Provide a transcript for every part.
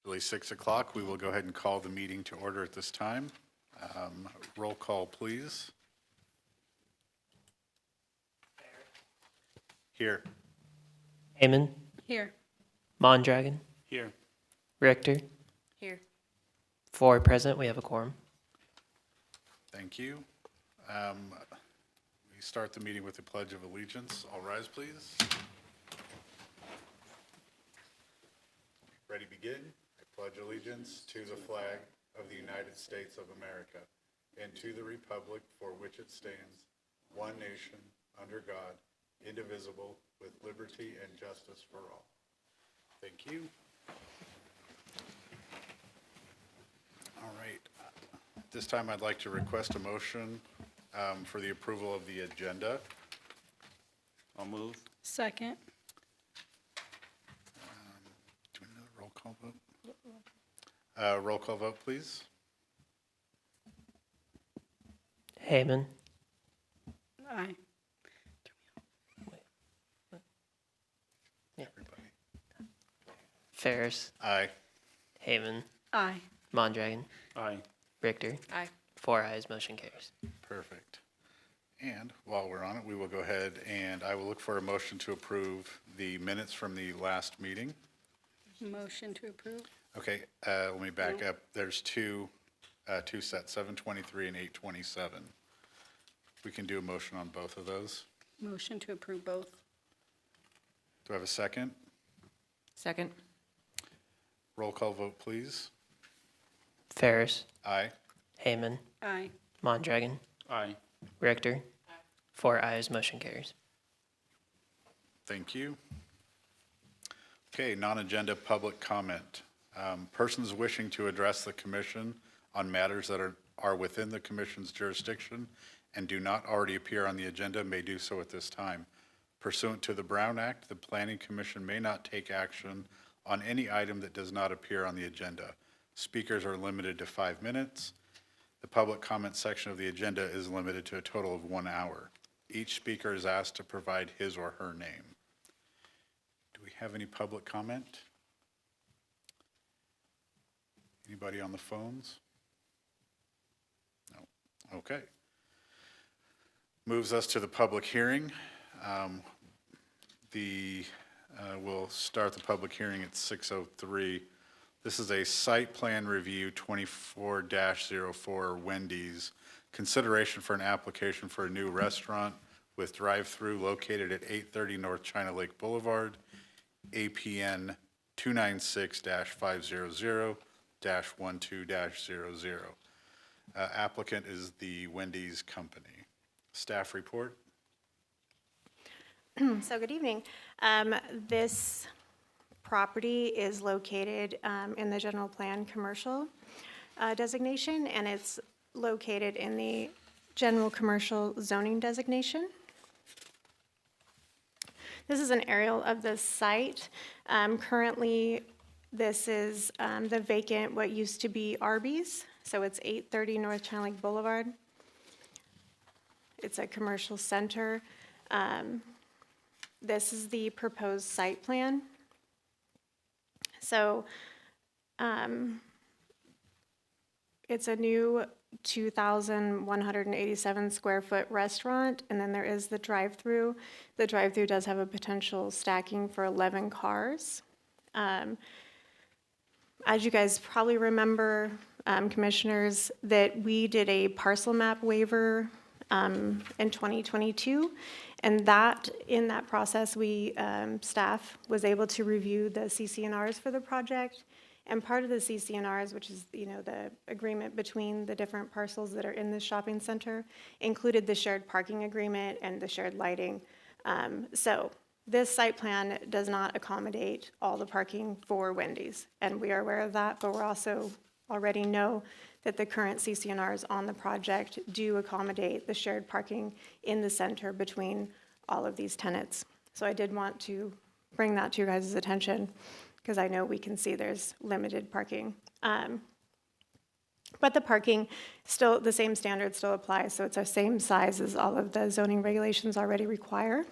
Really 6 o'clock. We will go ahead and call the meeting to order at this time. Roll call, please. Here. Heyman, Here. Mondragon, Here. Richter. Here. 4 present. We have a quorum. Thank you. We start the meeting with the Pledge of Allegiance. All rise, please. Ready, begin. I pledge allegiance to the flag of the United States of America and to the republic for which it stands, one nation, under God, indivisible, with liberty and justice for all. Thank you. All right. At this time, I'd like to request a motion for the approval of the agenda. I'll move. Second. Do we need a roll call vote? Roll call vote, please. Heyman, Aye. Everybody. Ferris, Aye. Heyman, Aye. Mondragon, Aye. Richter. Aye. 4 ayes, motion carries. Perfect. And while we're on it, we will go ahead and I will look for a motion to approve the minutes from the last meeting. Motion to approve. Okay, let me back up. There's two sets, 723 and 827. We can do a motion on both of those. Motion to approve both. Do I have a second? Second. Roll call vote, please. Ferris, Aye. Heyman, Aye. Mondragon, Aye. Richter. 4 ayes, motion carries. Thank you. Okay, non-agenda public comment. Persons wishing to address the commission on matters that are within the commission's jurisdiction and do not already appear on the agenda may do so at this time. Pursuant to the Brown Act, the Planning Commission may not take action on any item that does not appear on the agenda. Speakers are limited to 5 minutes. The public comment section of the agenda is limited to a total of 1 hour. Each speaker is asked to provide his or her name. Do we have any public comment? Anybody on the phones? No. Okay. Moves us to the public hearing. We'll start the public hearing at 6:03. This is a site plan review 24-04 Wendy's. Consideration for an application for a new restaurant with drive-through located at 830 North China Lake Boulevard, APN 296-500-12-00. Applicant is the Wendy's Company. Staff report. So good evening. This property is located in the general plan commercial designation, and it's located in the general commercial zoning designation. This is an aerial of the site. Currently, this is the vacant, what used to be Arby's. So it's 830 North China Lake Boulevard. It's a commercial center. This is the proposed site plan. So it's a new 2,187 square foot restaurant, and then there is the drive-through. The drive-through does have a potential stacking for 11 cars. As you guys probably remember, commissioners, that we did a parcel map waiver in 2022, and that in that process, we staff was able to review the CC&Rs for the project. And part of the CC&Rs, which is the agreement between the different parcels that are in the shopping center, included the shared parking agreement and the shared lighting. So this site plan does not accommodate all the parking for Wendy's, and we are aware of that, but we're also already know that the current CC&Rs on the project do accommodate the shared parking in the center between all of these tenants. So I did want to bring that to your guys' attention, because I know we can see there's limited parking. But the parking, still, the same standards still apply, so it's the same size as all of the zoning regulations already require.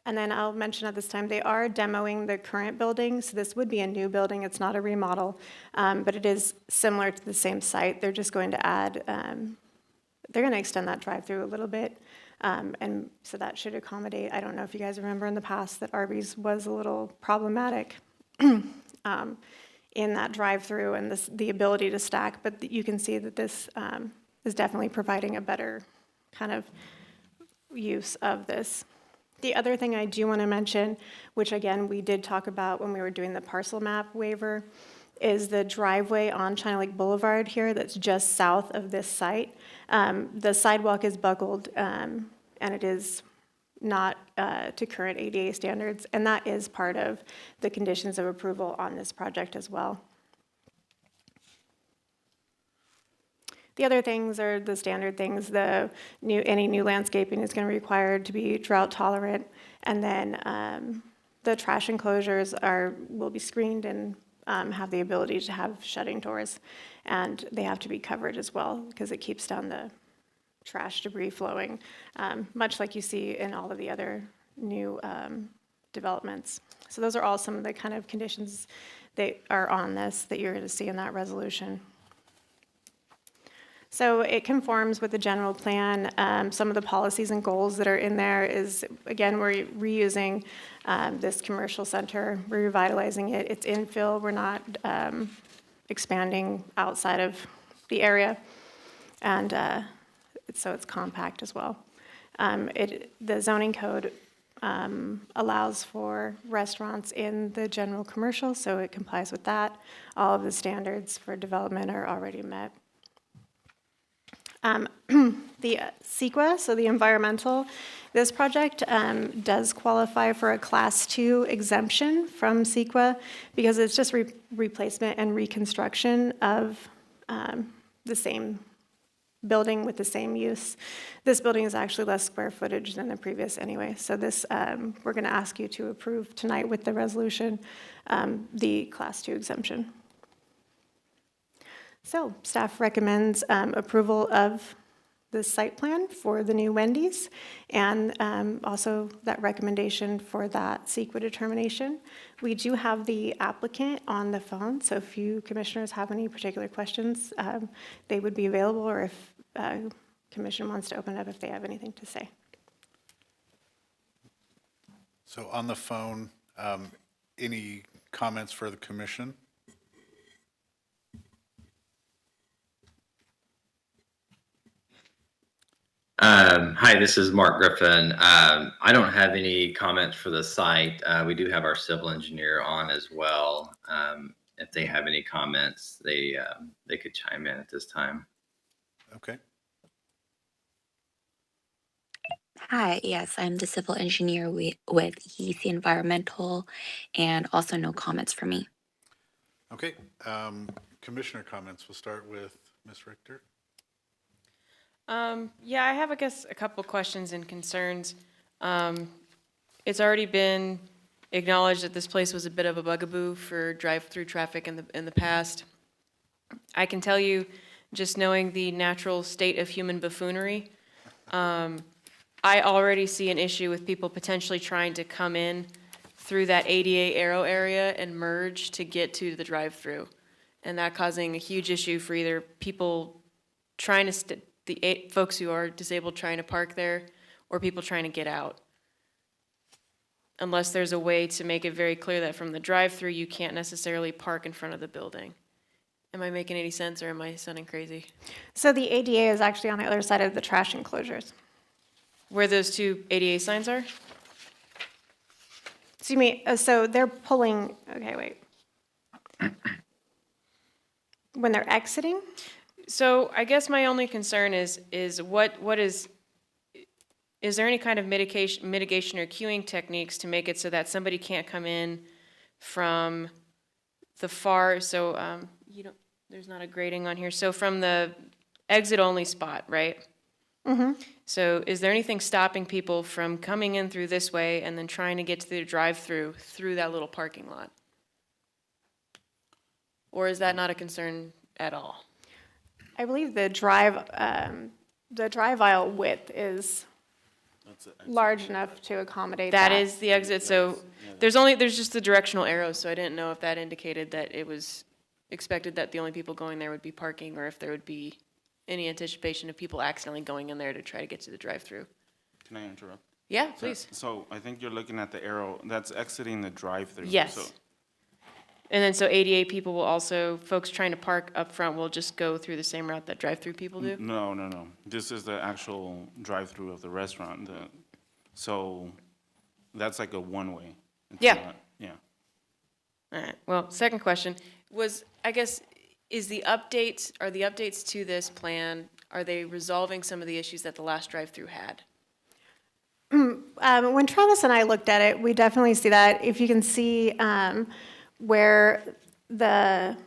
And then I'll mention at this time, they are demoing the current building, so this would be a new building, it's not a remodel, but it is similar to the same site. They're just going to add, they're going to extend that drive-through a little bit, and so that should accommodate, I don't know if you guys remember in the past that Arby's was a little problematic in that drive-through and the ability to stack, but you can see that this is definitely providing a better kind of use of this. The other thing I do want to mention, which again, we did talk about when we were doing the parcel map waiver, is the driveway on China Lake Boulevard here that's just south of this site. The sidewalk is buckled, and it is not to current ADA standards, and that is part of the conditions of approval on this project as well. The other things are the standard things. Any new landscaping is going to be required to be drought tolerant, and then the trash enclosures will be screened and have the ability to have shutting doors, and they have to be covered as well because it keeps down the trash debris flowing, much like you see in all of the other new developments. So those are all some of the kind of conditions that are on this that you're going to see in that resolution. So it conforms with the general plan. Some of the policies and goals that are in there is, again, we're reusing this commercial center, we're revitalizing it. It's infill, we're not expanding outside of the area. And so it's compact as well. The zoning code allows for restaurants in the general commercial, so it complies with that. All of the standards for development are already met. The CEQA, so the environmental, this project does qualify for a Class 2 exemption from CEQA because it's just replacement and reconstruction of the same building with the same use. This building is actually less square footage than the previous anyway, so this, we're going to ask you to approve tonight with the resolution, the Class 2 exemption. So staff recommends approval of the site plan for the new Wendy's and also that recommendation for that CEQA determination. We do have the applicant on the phone, so if you commissioners have any particular questions, they would be available, or if commission wants to open up if they have anything to say. So on the phone, any comments for the commission? Hi, this is Mark Griffin. I don't have any comments for the site. We do have our civil engineer on as well. If they have any comments, they could chime in at this time. Okay. Hi, yes, I'm the civil engineer with EC Environmental, and also no comments from me. Okay. Commissioner comments. We'll start with Ms. Richter. Yeah, I have, I guess, a couple questions and concerns. It's already been acknowledged that this place was a bit of a bugaboo for drive-through traffic in the past. I can tell you, just knowing the natural state of human buffoonery, I already see an issue with people potentially trying to come in through that ADA arrow area and merge to get to the drive-through, and that causing a huge issue for either people trying to the folks who are disabled trying to park there, or people trying to get out. Unless there's a way to make it very clear that from the drive-through, you can't necessarily park in front of the building. Am I making any sense, or am I sounding crazy? So the ADA is actually on the other side of the trash enclosures. Where those two ADA signs are? So you mean, so they're pulling, okay, wait. When they're exiting? So I guess my only concern is what is there any kind of mitigation or queuing techniques to make it so that somebody can't come in from the far, so there's not a grading on here, so from the exit only spot, right? Mm-hmm. So is there anything stopping people from coming in through this way and then trying to get to the drive-through through that little parking lot? Or is that not a concern at all? I believe the drive aisle width is large enough to accommodate That that. is the exit, so there's just the directional arrows, so I didn't know if that indicated that it was expected that the only people going there would be parking, or if there would be any anticipation of people accidentally going in there to try to get to the drive-through. Can I interrupt? Yeah, please. So I think you're looking at the arrow, that's exiting the drive-through. Yes. So- And then so ADA people will also, folks trying to park up front will just go through the same route that drive-through people do? No, no, no. This is the actual drive-through of the restaurant. So that's like a one-way. It's Yeah. not- Yeah. All right, well, second question was, I guess, are the updates to this plan, are they resolving some of the issues that the last drive-through had? When Travis and I looked at it, we definitely see that. If you can see where the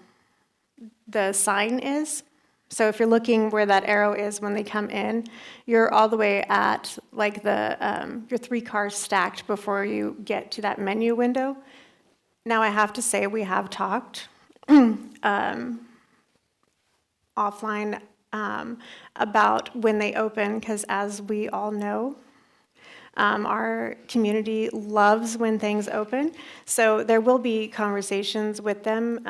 sign is, so if you're looking where that arrow is when they come in, you're all the way at like your 3 cars stacked before you get to that menu window. Now, I have to say, we have talked offline about when they open, because as we all know, our community loves when things open. So there will be conversations with them,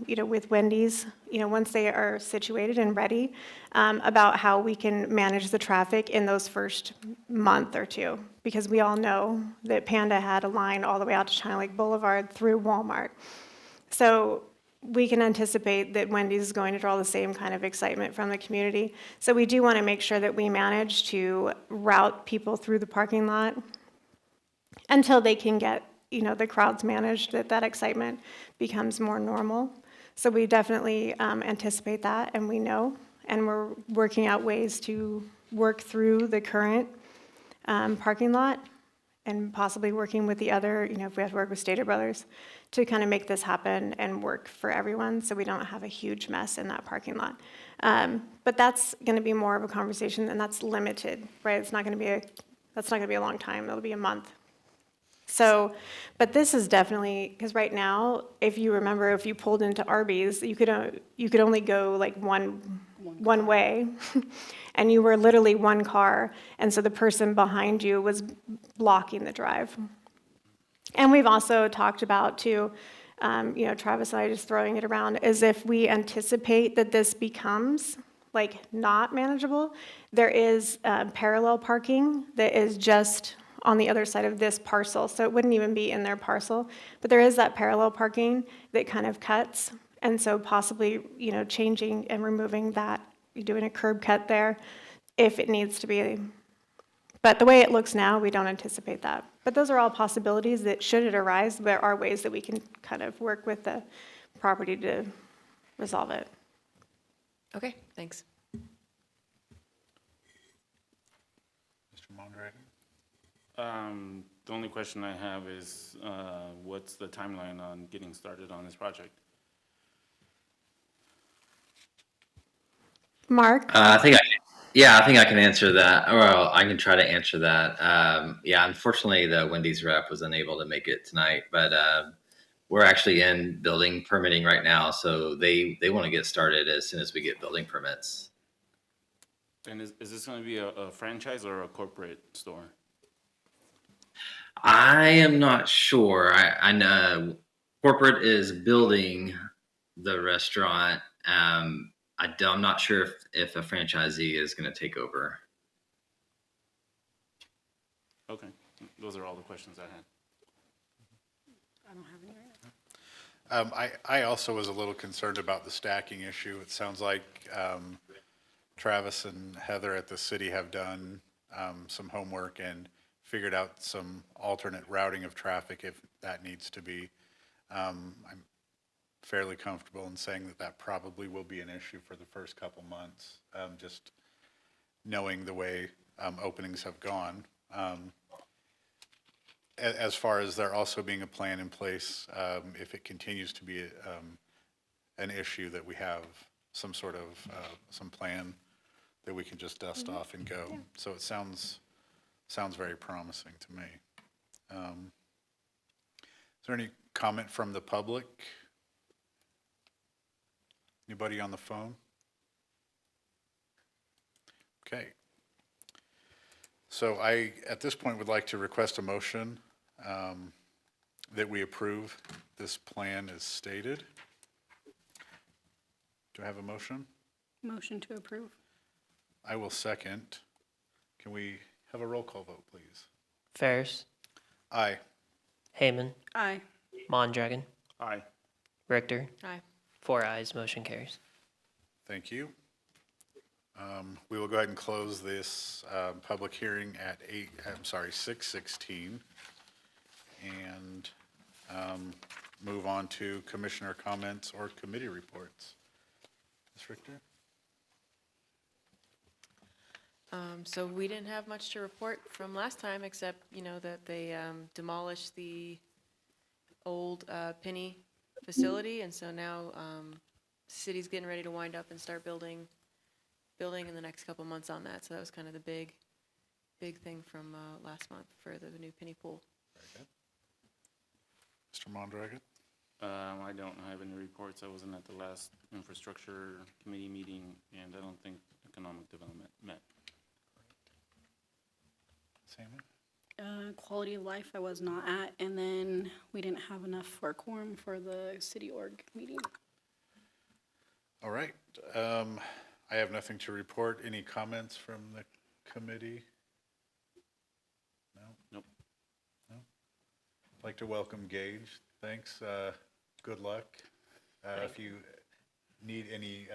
with Wendy's, once they are situated and ready, about how we can manage the traffic in those first month or two. Because we all know that Panda had a line all the way out to China Lake Boulevard through Walmart. So we can anticipate that Wendy's is going to draw the same kind of excitement from the community. So we do want to make sure that we manage to route people through the parking lot until they can get, the crowds managed, that excitement becomes more normal. So we definitely anticipate that, and we know, and we're working out ways to work through the current parking lot, and possibly working with the other, if we have to work with Stater Brothers, to kind of make this happen and work for everyone, so we don't have a huge mess in that parking lot. But that's going to be more of a conversation, and that's limited, right? That's not going to be a long time. It'll be a month. So, but this is definitely, because right now, if you remember, if you pulled into Arby's, you could only go like one way, and you were literally one car, and so the person behind you was blocking the drive. And we've also talked about too, Travis and I just throwing it around, is if we anticipate that this becomes like not manageable, there is parallel parking that is just on the other side of this parcel, so it wouldn't even be in their parcel, but there is that parallel parking that kind of cuts, and so possibly, changing and removing that, doing a curb cut there if it needs to be. But the way it looks now, we don't anticipate that. But those are all possibilities that, should it arise, there are ways that we can kind of work with the property to resolve it. Okay, thanks. Mr. Mondragon? The only question I have is, what's the timeline on getting started on this project? Mark? I think I can answer that. Well, I can try to answer that. Unfortunately, the Wendy's rep was unable to make it tonight, but we're actually in building permitting right now, so they want to get started as soon as we get building permits. And is this going to be a franchise or a corporate store? I am not sure. I know corporate is building the restaurant. I'm not sure if a franchisee is going to take over. Okay, those are all the questions I had. I don't have any right now. I also was a little concerned about the stacking issue. It sounds like Travis and Heather at the city have done some homework and figured out some alternate routing of traffic if that needs to be. I'm fairly comfortable in saying that probably will be an issue for the first couple months, just knowing the way openings have gone. As far as there also being a plan in place, if it continues to be an issue, that we have some sort of, some plan that we can just dust off and go. So it sounds very promising to me. Is there any comment from the public? Anybody on the phone? Okay. So I, at this point, would like to request a motion that we approve this plan as stated. Do I have a motion? Motion to approve. I will second. Can we have a roll call vote, please? Ferris, Aye. Hayman, Aye. Mondragon, Aye. Richter. Aye. 4 ayes, motion carries. Thank you. We will go ahead and close this public hearing at 6:16 and move on to commissioner comments or committee reports. Ms. Richter? So we didn't have much to report from last time, except, that they demolished the old Penny facility, and so now city's getting ready to wind up and start building in the next couple months on that. So that was kind of the big thing from last month for the new Penny pool. Mr. Mondragon? I don't have any reports. I wasn't at the last infrastructure committee meeting, and I don't think economic development met. Sammy? Quality of life I was not at, and then we didn't have enough for a quorum for the city org meeting. All right. I have nothing to report. Any comments from the committee? No? Nope. No? I'd like to welcome Gage. Thanks. Good luck. If you need any,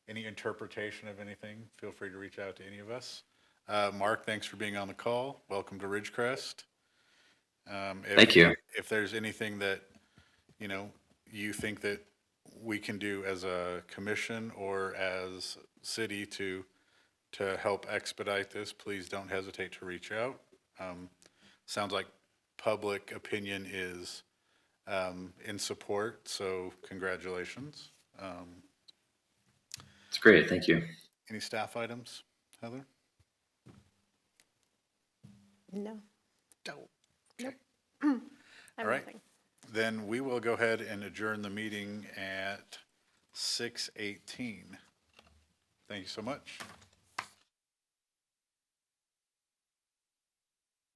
any interpretation of anything, feel free to reach out to any of us. Mark, thanks for being on the call. Welcome to Ridgecrest. Thank you. If there's anything that, you think that we can do as a commission or as city to help expedite this, please don't hesitate to reach out. Sounds like public opinion is in support, so congratulations. It's great. Thank you. Any staff items, Heather? No. Okay. I'm All right. nothing. Then we will go ahead and adjourn the meeting at 6:18. Thank you so much.